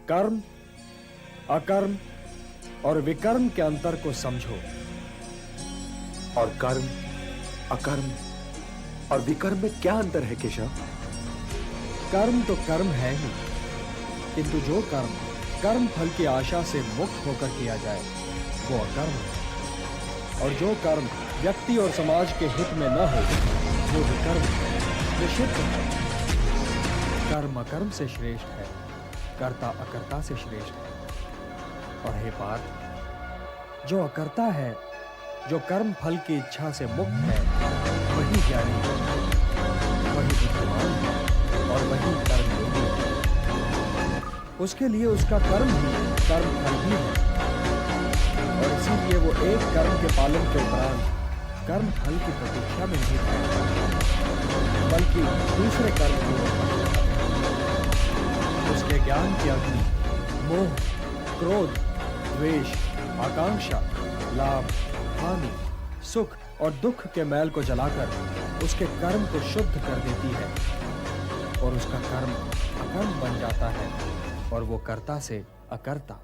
कर्म, अकर्म और विकर्म के अंतर को समझो। और कर्म, अकर्म और विकर्म में क्या अंतर है केशव? कर्म तो कर्म है ही, किंतु जो कर्म कर्म फल की आशा से मुक्त होकर किया जाए वो अकर्म है, और जो कर्म व्यक्ति और समाज के हित में न हो वो विकर्म है, निषिद्ध है। कर्म अकर्म से श्रेष्ठ है, कर्ता अकर्ता से श्रेष्ठ है। और हे पार्थ, जो अकर्ता है, जो कर्म फल की इच्छा से मुक्त है, वही ज्ञानी है, वही बुद्धिमान है और वही कर्म योगी है। उसके लिए उसका कर्म ही कर्म फल भी है, और इसीलिए वो एक कर्म के पालन के उपरांत कर्म फल की प्रतीक्षा में नहीं रहता, बल्कि दूसरे कर्म की ओर बढ़ता है। उसके ज्ञान की अग्नि मोह, क्रोध, द्वेष, आकांक्षा, लाभ, हानि, सुख और दुख के मैल को जलाकर उसके कर्म को शुद्ध कर देती है, और उसका कर्म अकर्म बन जाता है और वो कर्ता से अकर्ता